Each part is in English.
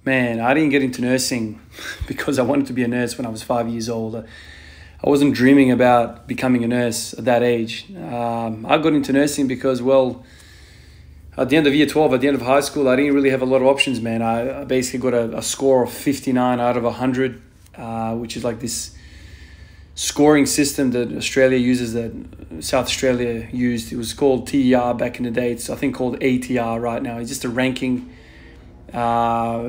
Man, I didn't get into nursing because I wanted to be a nurse when I was 5 years old. I wasn't dreaming about becoming a nurse at that age. I got into nursing because, well, at the end of year 12, at the end of high school, I didn't really have a lot of options, man. I basically got a score of 59 out of 100, which is like this scoring system that Australia uses, that South Australia used. It was called TER back in the day. It's, I think, called ATR right now. It's just a ranking. Yeah,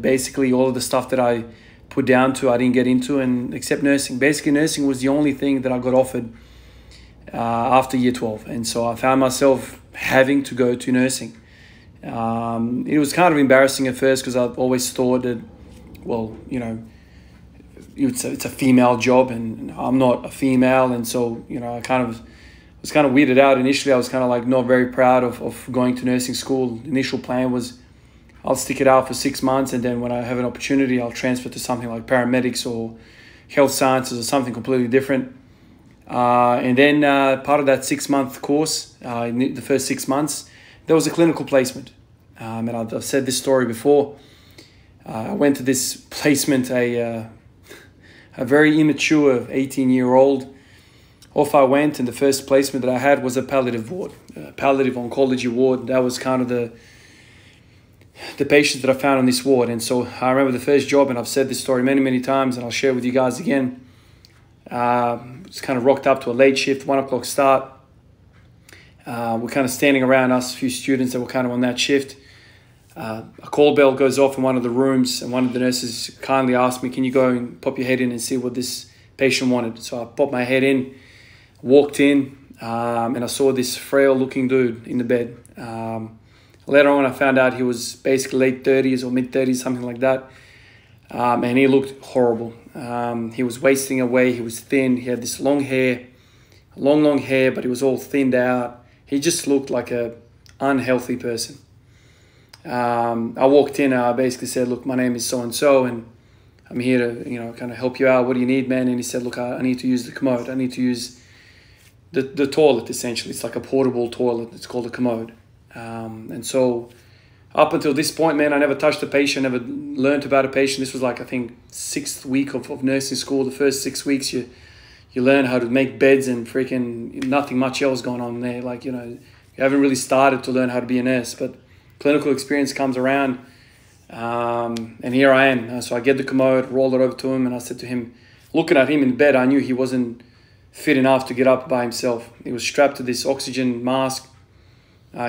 basically all of the stuff that I put down to, I didn't get into, and except nursing. Basically, nursing was the only thing that I got offered after year 12. And so I found myself having to go to nursing. It was kind of embarrassing at first because I've always thought that, well, you know, it's a female job and I'm not a female. And so, you know, I was kind of weirded out initially. I was kind of like not very proud of going to nursing school. The initial plan was I'll stick it out for 6 months, and then when I have an opportunity, I'll transfer to something like paramedics or health sciences or something completely different. And then part of that 6-month course, in the first 6 months, there was a clinical placement. And I've said this story before. I went to this placement, a very immature 18-year-old. Off I went, and the first placement that I had was a palliative ward, a palliative oncology ward. That was kind of the patients that I found on this ward. And so I remember the first job, and I've said this story many, many times, and I'll share with you guys again. It's kind of rocked up to a late shift, 1 o'clock start. We're kind of standing around, us, a few students that were kind of on that shift. A call bell goes off in one of the rooms, and one of the nurses kindly asked me, can you go and pop your head in and see what this patient wanted? So I popped my head in, walked in, and I saw this frail looking dude in the bed. Later on, I found out he was basically late 30s or mid 30s, something like that. And he looked horrible. He was wasting away. He was thin. He had this long hair, long hair, but he was all thinned out. He just looked like a unhealthy person. I walked in, I basically said, look, my name is so-and-so, and I'm here to, you know, kind of help you out. What do you need, man? And he said, look, I need to use the commode. I need to use the toilet, essentially. It's like a portable toilet. It's called a commode. And so up until this point, man, I never touched a patient, never learned about a patient. This was like, I think, 6th week of nursing school. The first 6 weeks, you learn how to make beds and freaking nothing much else going on there. Like, you know, you haven't really started to learn how to be a nurse, but clinical experience comes around. And here I am. So I get the commode, roll it over to him, and I said to him, looking at him in bed, I knew he wasn't fit enough to get up by himself. He was strapped to this oxygen mask.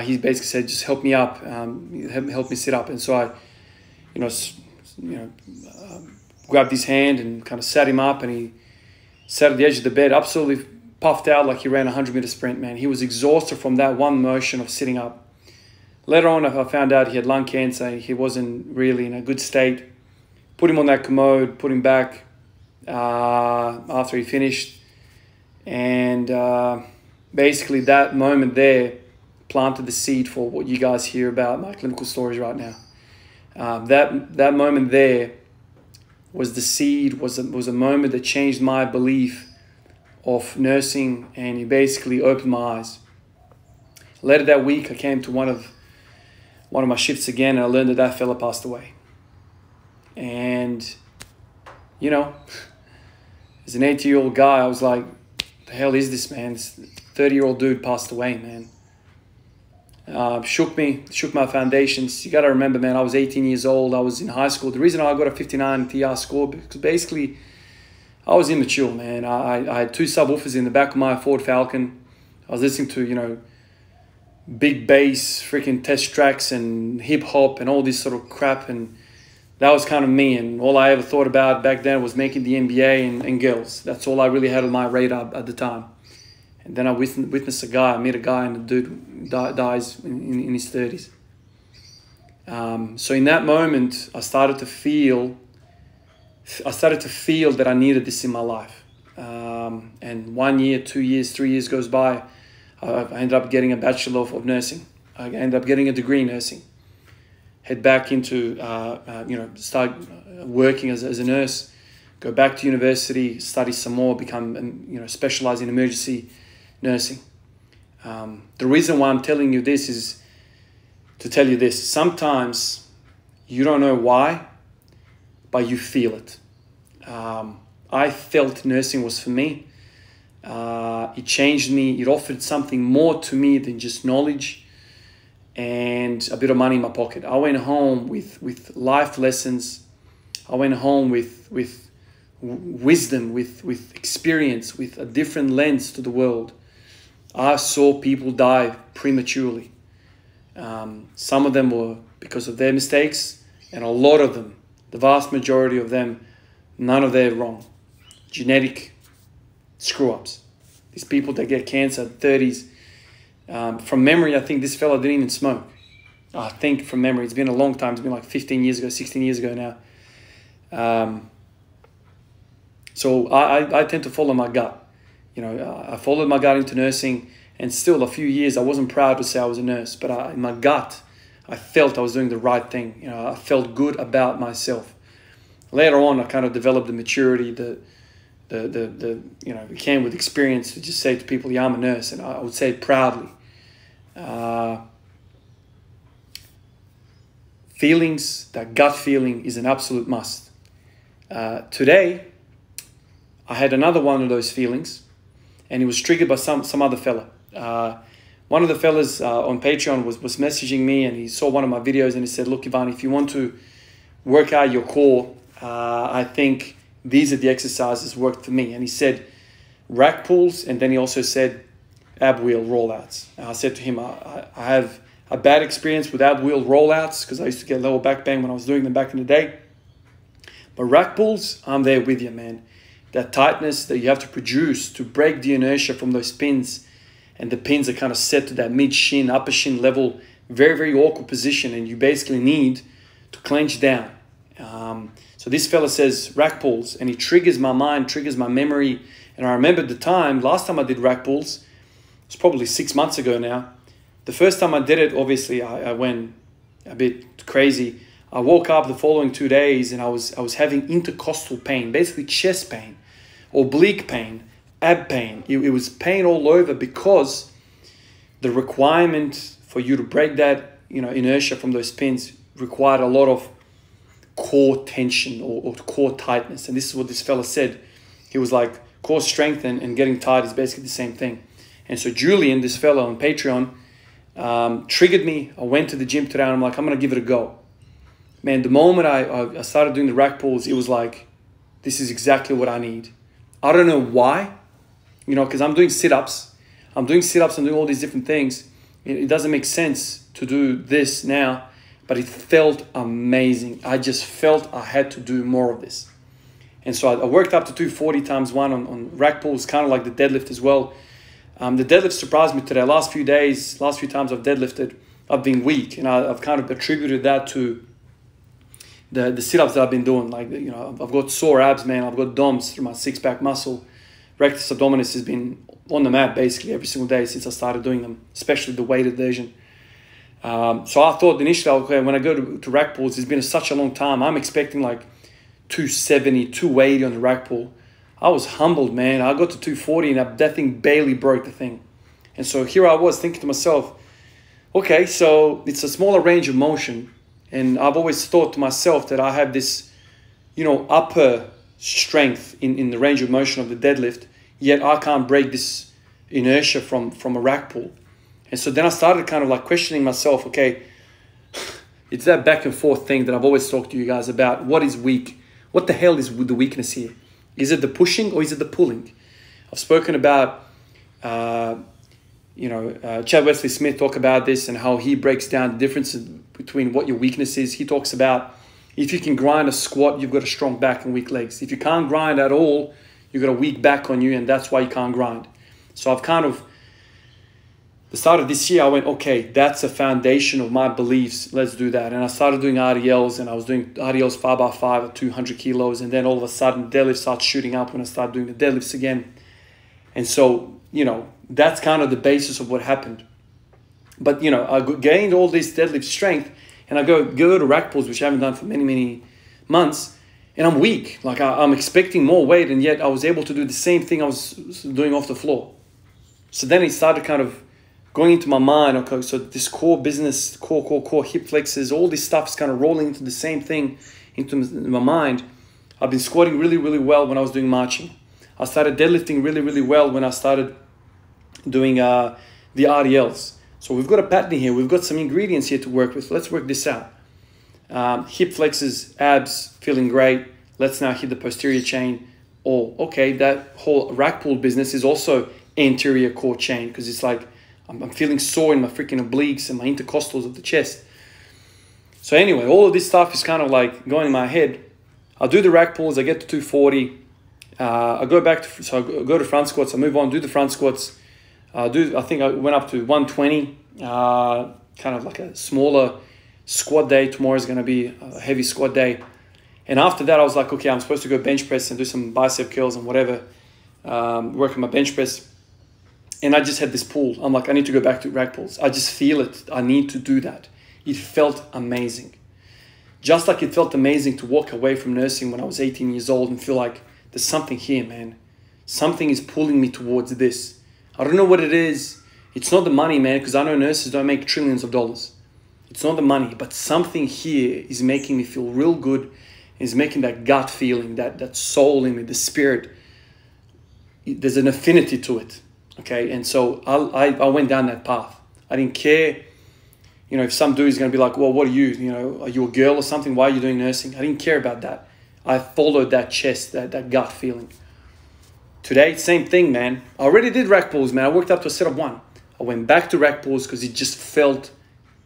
He basically said, just help me up, help me sit up. And so I, grabbed his hand and kind of sat him up, and he sat at the edge of the bed, absolutely puffed out like he ran a 100-meter sprint, man. He was exhausted from that one motion of sitting up. Later on, I found out he had lung cancer. He wasn't really in a good state. Put him on that commode, put him back after he finished. And basically that moment there planted the seed for what you guys hear about my clinical stories right now. That moment there was the seed, was a moment that changed my belief of nursing, and it basically opened my eyes. Later that week, I came to one of my shifts again, and I learned that fella passed away. And, you know, as an 80-year-old guy, I was like, the hell is this, man? This 30-year-old dude passed away, man. Shook my foundations. You got to remember, man, I was 18 years old. I was in high school. The reason I got a 59 TR score, because basically I was immature, man. I had 2 subwoofers in the back of my Ford Falcon. I was listening to, you know, big bass, freaking test tracks and hip hop and all this sort of crap. And that was kind of me. And all I ever thought about back then was making the NBA and girls. That's all I really had on my radar at the time. And then I witnessed I met a guy, and the dude dies in his 30s. So in that moment, I started to feel that I needed this in my life. And 1 year, 2 years, 3 years goes by. I ended up getting a Bachelor of Nursing. I ended up getting a degree in nursing. Head back into, start working as a nurse. Go back to university, study some more, become, specialize in emergency nursing. The reason why I'm telling you this is to tell you this. Sometimes You don't know why, but you feel it. I felt nursing was for me. It changed me. It offered something more to me than just knowledge and a bit of money in my pocket. I went home with life lessons. I went home with wisdom, with experience, with a different lens to the world. I saw people die prematurely. Some of them were because of their mistakes, and a lot of them, the vast majority of them, none of them wrong. Genetic screw-ups. These people that get cancer at 30s. From memory, I think this fella didn't even smoke. I think from memory, it's been a long time. It's been like 15 years ago, 16 years ago now. So I tend to follow my gut. I followed my gut into nursing, and still a few years I wasn't proud to say I was a nurse, but in my gut I felt I was doing the right thing. I felt good about myself. Later on, I kind of developed the maturity, it came with experience to just say to people, yeah, I'm a nurse, and I would say it proudly. Feelings, that gut feeling is an absolute must. Today, I had another one of those feelings, and it was triggered by some other fella. One of the fellas on Patreon was messaging me, and he saw one of my videos, and he said, look, Ivan, if you want to work out your core, I think these are the exercises worked for me. And he said rack pulls, and then he also said ab wheel rollouts. And I said to him, I have a bad experience with ab wheel rollouts because I used to get lower back pain when I was doing them back in the day. But rack pulls, I'm there with you, man. That tightness that you have to produce to break the inertia from those pins, and the pins are kind of set to that mid-shin, upper shin level, very, very awkward position, and you basically need to clench down. So this fella says rack pulls, and he triggers my mind, triggers my memory. And I remember the time, last time I did rack pulls, it's probably 6 months ago now. The first time I did it, obviously, I went a bit crazy. I woke up the following 2 days, and I was having intercostal pain, basically chest pain, oblique pain, ab pain. It was pain all over because the requirement for you to break that inertia from those pins required a lot of core tension or core tightness. And this is what this fella said. He was like, core strength and getting tight is basically the same thing. And so Julian, this fella on Patreon, triggered me. I went to the gym today, and I'm like, I'm going to give it a go. Man, the moment I started doing the rack pulls, it was like, this is exactly what I need. I don't know why, because I'm doing sit-ups. I'm doing all these different things. It doesn't make sense to do this now, but it felt amazing. I just felt I had to do more of this. And so I worked up to 240 times 1 on rack pulls, kind of like the deadlift as well. The deadlift surprised me today. Last few times I've deadlifted, I've been weak, and I've kind of attributed that to the sit-ups that I've been doing. Like, I've got sore abs, man. I've got DOMs through my six-pack muscle. Rectus abdominis has been on the map basically every single day since I started doing them, especially the weighted version. So I thought initially, okay, when I go to rack pulls, it's been such a long time. I'm expecting like 270, 280 on the rack pull. I was humbled, man. I got to 240 and that thing barely broke the thing. And so here I was thinking to myself, okay, so it's a smaller range of motion. And I've always thought to myself that I have this, upper strength in the range of motion of the deadlift, yet I can't break this inertia from a rack pull. And so then I started kind of like questioning myself, okay, it's that back and forth thing that I've always talked to you guys about. What is weak? What the hell is the weakness here? Is it the pushing or is it the pulling? I've spoken about, Chad Wesley Smith talk about this and how he breaks down the differences between what your weakness is. He talks about if you can grind a squat, you've got a strong back and weak legs. If you can't grind at all, you've got a weak back on you, and that's why you can't grind. So I've kind of, the start of this year, I went, okay, that's a foundation of my beliefs. Let's do that. And I started doing RDLs, and I was doing RDLs 5x5 at 200 kilos. And then all of a sudden, deadlift starts shooting up when I started doing the deadlifts again. And so, that's kind of the basis of what happened. But, I gained all this deadlift strength, and I go to rack pulls, which I haven't done for many, many months, and I'm weak. Like I'm expecting more weight, and yet I was able to do the same thing I was doing off the floor. So then it started kind of going into my mind, okay, so this core business, core hip flexors, all this stuff is kind of rolling into the same thing into my mind. I've been squatting really, really well when I was doing marching. I started deadlifting really, really well when I started doing the RDLs. So we've got a pattern here. We've got some ingredients here to work with. Let's work this out. Hip flexors, abs, feeling great. Let's now hit the posterior chain. Or, okay, that whole rack pull business is also anterior core chain, because it's like I'm feeling sore in my freaking obliques and my intercostals of the chest. So anyway, all of this stuff is kind of like going in my head. I'll do the rack pulls. I get to 240. I go back to, so I go to front squats. I move on, do the front squats. I think I went up to 120, kind of like a smaller squat day. Tomorrow is going to be a heavy squat day. And after that, I was like, okay, I'm supposed to go bench press and do some bicep curls and whatever, work on my bench press. And I just had this pull. I'm like, I need to go back to rack pulls. I just feel it. I need to do that. It felt amazing. Just like it felt amazing to walk away from nursing when I was 18 years old and feel like there's something here, man. Something is pulling me towards this. I don't know what it is. It's not the money, man, because I know nurses don't make trillions of dollars. It's not the money, but something here is making me feel real good. Is making that gut feeling, that soul in me, the spirit. There's an affinity to it, okay? And so I went down that path. I didn't care, you know, if some dude is going to be like, well, what are you? You know, are you a girl or something? Why are you doing nursing? I didn't care about that. I followed that chest, that gut feeling. Today, same thing, man. I already did rack pulls, man. I worked up to a set of 1. I went back to rack pulls because it just felt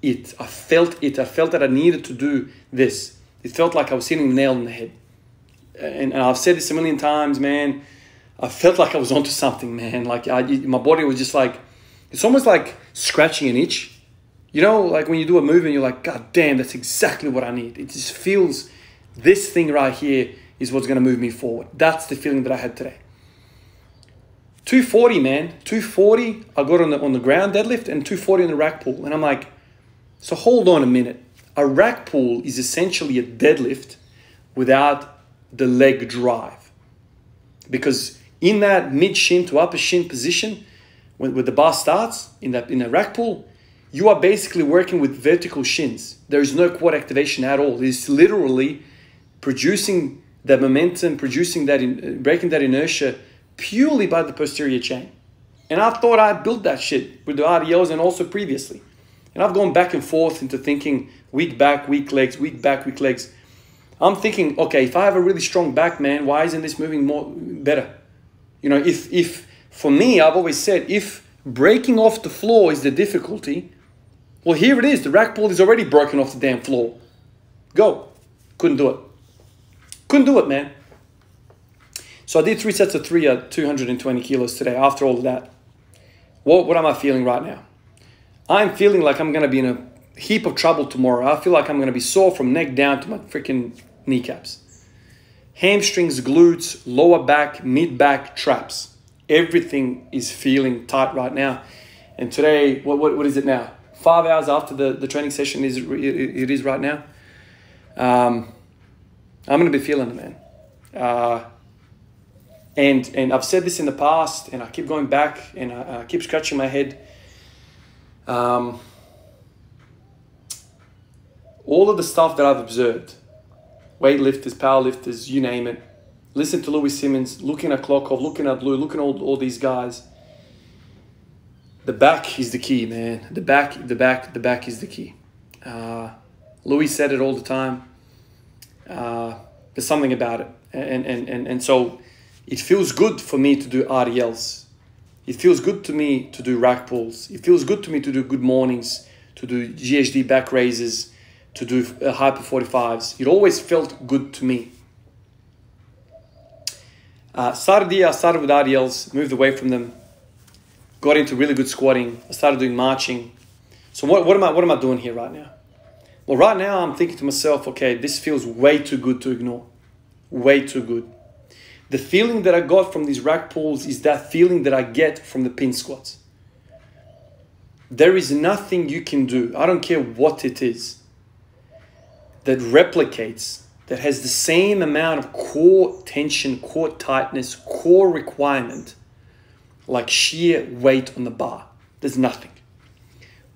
it. I felt it. I felt that I needed to do this. It felt like I was hitting the nail on the head. And I've said this a million times, man. I felt like I was onto something, man. Like my body was just like, it's almost like scratching an itch. You know, like when you do a move and you're like, God damn, that's exactly what I need. It just feels, this thing right here is what's going to move me forward. That's the feeling that I had today. 240, man. 240, I got on the ground deadlift and 240 on the rack pull. And I'm like, so hold on a minute. A rack pull is essentially a deadlift without the leg drive. Because in that mid shin to upper shin position, when the bar starts, in a rack pull, you are basically working with vertical shins. There is no quad activation at all. It's literally producing that momentum, producing that, breaking that inertia purely by the posterior chain. And I thought I built that shit with the RDLs and also previously. And I've gone back and forth into thinking weak back, weak legs, weak back, weak legs. I'm thinking, okay, if I have a really strong back, man, why isn't this moving better? You know, if for me, I've always said, if breaking off the floor is the difficulty, well, here it is. The rack pull is already broken off the damn floor. Go. Couldn't do it. Couldn't do it, man. So I did 3 sets of 3 at 220 kilos today after all of that. What am I feeling right now? I'm feeling like I'm going to be in a heap of trouble tomorrow. I feel like I'm going to be sore from neck down to my freaking kneecaps. Hamstrings, glutes, lower back, mid back, traps. Everything is feeling tight right now. And today, what is it now? 5 hours after the training session it is right now. I'm going to be feeling it, man. And I've said this in the past, and I keep going back, and I keep scratching my head. All of the stuff that I've observed, weightlifters, powerlifters, you name it, listen to Louis Simmons, looking at Klokov, looking at Lou, looking at all these guys. The back is the key, man. The back is the key. Louis said it all the time. There's something about it. And so it feels good for me to do RDLs. It feels good to me to do rack pulls. It feels good to me to do good mornings, to do GHD back raises, to do hyper 45s. It always felt good to me. Started with RDLs, moved away from them, got into really good squatting. I started doing marching. So what am I doing here right now? Well, right now I'm thinking to myself, okay, this feels way too good to ignore. Way too good. The feeling that I got from these rack pulls is that feeling that I get from the pin squats. There is nothing you can do, I don't care what it is, that replicates, that has the same amount of core tension, core tightness, core requirement, like sheer weight on the bar. There's nothing.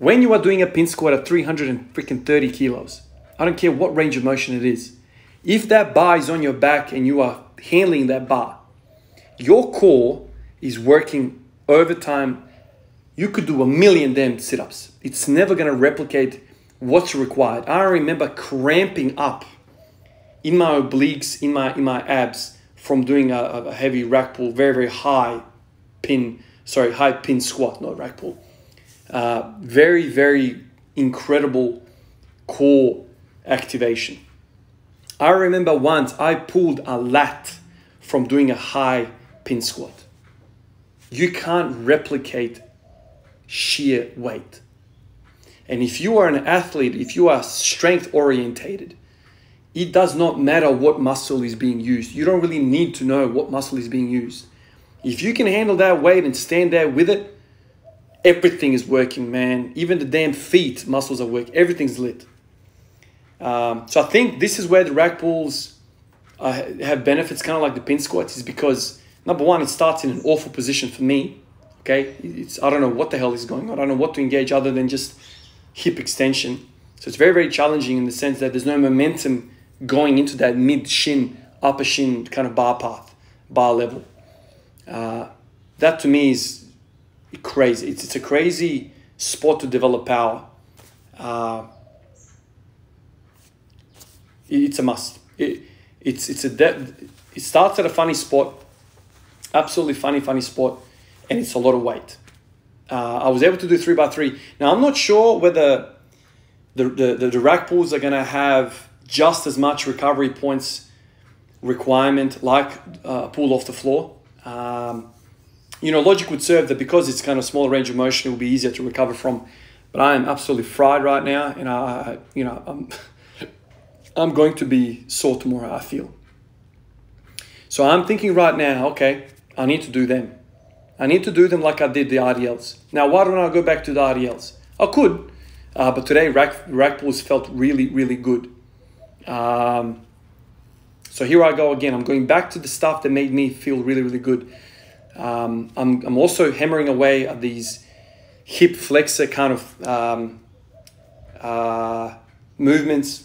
When you are doing a pin squat at 330 kilos, I don't care what range of motion it is. If that bar is on your back and you are handling that bar, your core is working overtime. You could do 1,000,000 damn sit-ups. It's never going to replicate what's required. I remember cramping up in my obliques, in my abs from doing a heavy rack pull, very high pin squat, not rack pull. Very incredible core activation. I remember once I pulled a lat from doing a high pin squat. You can't replicate sheer weight. And if you are an athlete, if you are strength orientated, it does not matter what muscle is being used. You don't really need to know what muscle is being used. If you can handle that weight and stand there with it, everything is working, man. Even the damn feet muscles are working. Everything's lit. So I think this is where the rack pulls have benefits, kind of like the pin squats, is because number one, it starts in an awful position for me. Okay, I don't know what the hell is going on. I don't know what to engage other than just hip extension. So it's very challenging in the sense that there's no momentum going into that mid shin, upper shin kind of bar path, bar level. That to me is crazy. It's a crazy sport to develop power. It's a must. It starts at a funny spot, absolutely funny spot, and it's a lot of weight. I was able to do 3x3. Now I'm not sure whether the rack pulls are going to have just as much recovery points requirement like a pull off the floor. Logic would serve that because it's kind of smaller range of motion, it will be easier to recover from. But I am absolutely fried right now, and I'm going to be sore tomorrow, I feel. So I'm thinking right now, okay, I need to do them. I need to do them like I did the RDLs. Now, why don't I go back to the RDLs? I could, but today rack pulls felt really good. So here I go again. I'm going back to the stuff that made me feel really good. I'm also hammering away at these hip flexor kind of movements,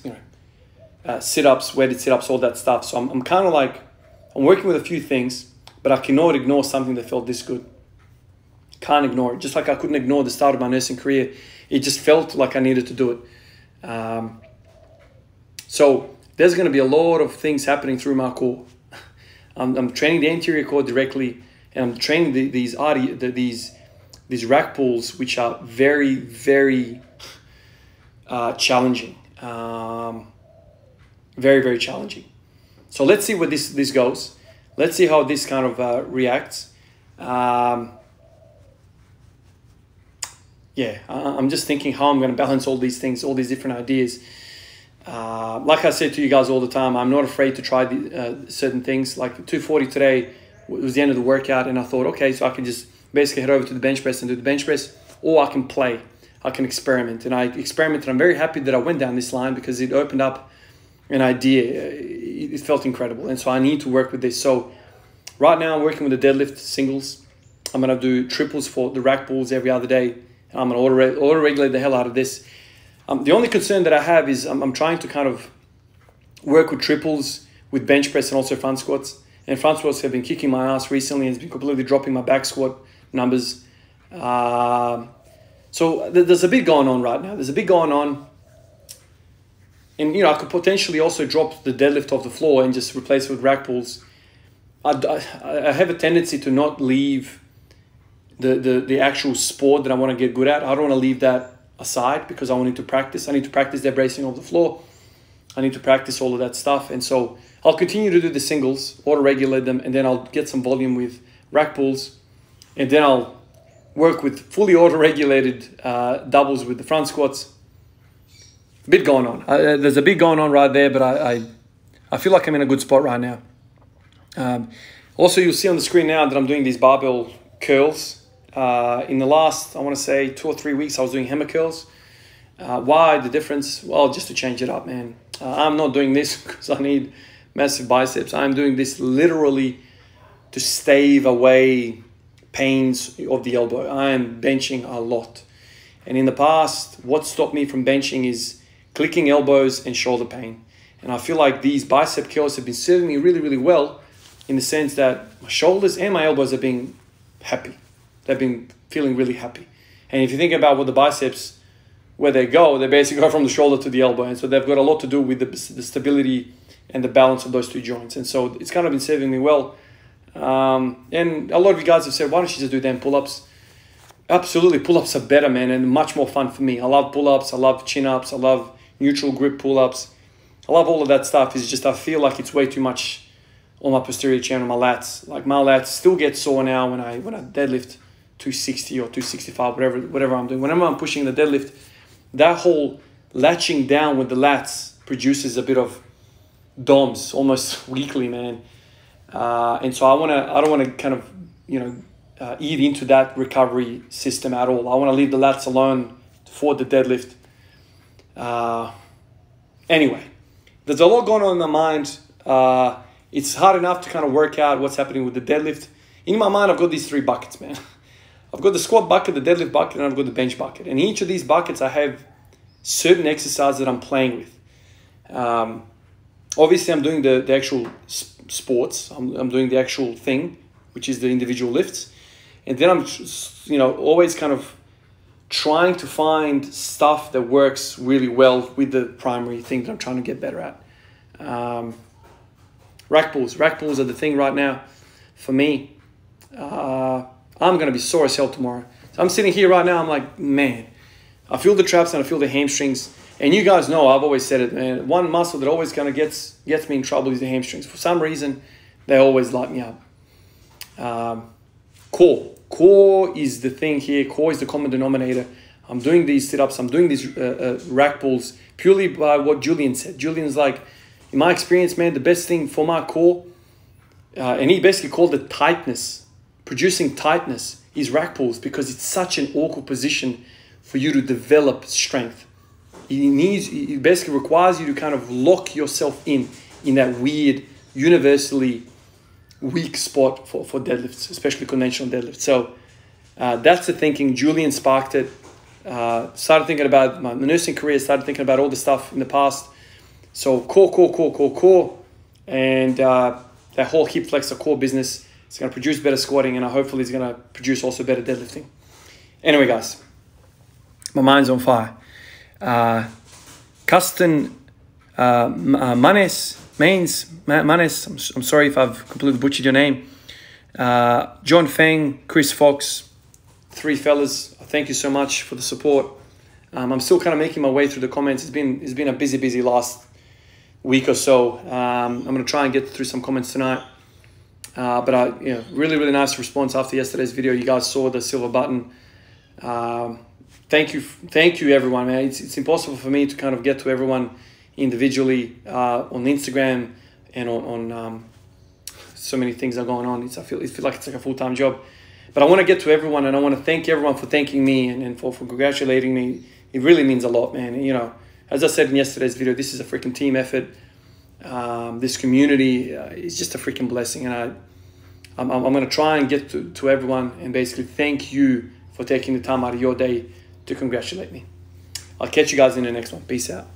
sit-ups, weighted sit-ups, all that stuff. So I'm kind of like, I'm working with a few things, but I cannot ignore something that felt this good. Can't ignore it. Just like I couldn't ignore the start of my nursing career. It just felt like I needed to do it. So there's going to be a lot of things happening through my core. I'm training the anterior core directly, and I'm training these rack pulls, which are very challenging. Very challenging. So let's see where this goes. Let's see how this kind of reacts. I'm just thinking how I'm going to balance all these things, all these different ideas. Like I said to you guys all the time, I'm not afraid to try certain things. Like 240 today was the end of the workout, and I thought, okay, so I can just basically head over to the bench press and do the bench press, or I can play, I can experiment. And I experimented. I'm very happy that I went down this line because it opened up an idea. It felt incredible, and so I need to work with this. So right now I'm working with the deadlift singles. I'm going to do triples for the rack pulls every other day. And I'm going to auto-regulate the hell out of this. The only concern that I have is I'm trying to kind of work with triples, with bench press, and also front squats. And front squats have been kicking my ass recently, and it's been completely dropping my back squat numbers. So there's a bit going on right now. There's a bit going on. And, I could potentially also drop the deadlift off the floor and just replace it with rack pulls. I have a tendency to not leave the actual sport that I want to get good at. I don't want to leave that aside because I need to practice. I need to practice the bracing of the floor. I need to practice all of that stuff. And so I'll continue to do the singles, auto-regulate them, and then I'll get some volume with rack pulls. And then I'll work with fully auto-regulated doubles with the front squats. A bit going on. There's a bit going on right there, but I feel like I'm in a good spot right now. Also, you'll see on the screen now that I'm doing these barbell curls. In the last, I want to say 2 or 3 weeks, I was doing hammer curls. Why the difference? Well, just to change it up, man. I'm not doing this because I need massive biceps. I'm doing this literally to stave away pains of the elbow. I am benching a lot. And in the past, what stopped me from benching is clicking elbows and shoulder pain. And I feel like these bicep curls have been serving me really, really well, in the sense that my shoulders and my elbows have been happy. They've been feeling really happy. And if you think about what the biceps, where they basically go from the shoulder to the elbow. And so they've got a lot to do with the stability and the balance of those two joints. And so it's kind of been serving me well. And a lot of you guys have said, why don't you just do damn pull-ups? Absolutely, pull-ups are better, man, and much more fun for me. I love pull-ups, I love chin-ups, I love neutral grip pull-ups. I love all of that stuff. It's just I feel like it's way too much on my posterior chain, on my lats. Like my lats still get sore now when I deadlift 260 or 265, whatever I'm doing. Whenever I'm pushing the deadlift, that whole latching down with the lats produces a bit of DOMS almost weekly, man. And so I don't want to kind of, eat into that recovery system at all. I want to leave the lats alone for the deadlift. Anyway, there's a lot going on in my mind. It's hard enough to kind of work out what's happening with the deadlift. In my mind, I've got these three buckets, man. I've got the squat bucket, the deadlift bucket, and I've got the bench bucket. And in each of these buckets, I have certain exercises that I'm playing with. Obviously, I'm doing the actual sports. I'm doing the actual thing, which is the individual lifts. And then I'm, always kind of trying to find stuff that works really well with the primary thing that I'm trying to get better at. Rack pulls. Rack pulls are the thing right now for me. I'm going to be sore as hell tomorrow. So I'm sitting here right now. I'm like, man, I feel the traps and I feel the hamstrings. And you guys know, I've always said it, man. One muscle that always kind of gets me in trouble is the hamstrings. For some reason, they always light me up. Core. Core is the thing here. Core is the common denominator. I'm doing these sit-ups. I'm doing these rack pulls purely by what Julian said. Julian's like, in my experience, man, the best thing for my core, and he basically called it tightness, producing tightness, is rack pulls, because it's such an awkward position for you to develop strength. It basically requires you to kind of lock yourself in that weird, universally weak spot for deadlifts, especially conventional deadlifts. So that's the thinking. Julian sparked it. Started thinking about my nursing career, started thinking about all the stuff in the past. So core. And that whole hip flexor core business is going to produce better squatting, and hopefully it's going to produce also better deadlifting. Anyway, guys, my mind's on fire. Custon Manes, I'm sorry if I've completely butchered your name. John Feng, Chris Fox, three fellas, thank you so much for the support. I'm still kind of making my way through the comments. It's been a busy last week or so. I'm going to try and get through some comments tonight. But really nice response after yesterday's video. You guys saw the silver button. Thank you everyone, man. It's impossible for me to kind of get to everyone individually on Instagram and on so many things are going on. It feels like it's like a full-time job. But I want to get to everyone, and I want to thank everyone for thanking me and for congratulating me. It really means a lot, man. And, as I said in yesterday's video, this is a freaking team effort. This community is just a freaking blessing. And I'm going to try and get to everyone and basically thank you for taking the time out of your day to congratulate me. I'll catch you guys in the next one. Peace out.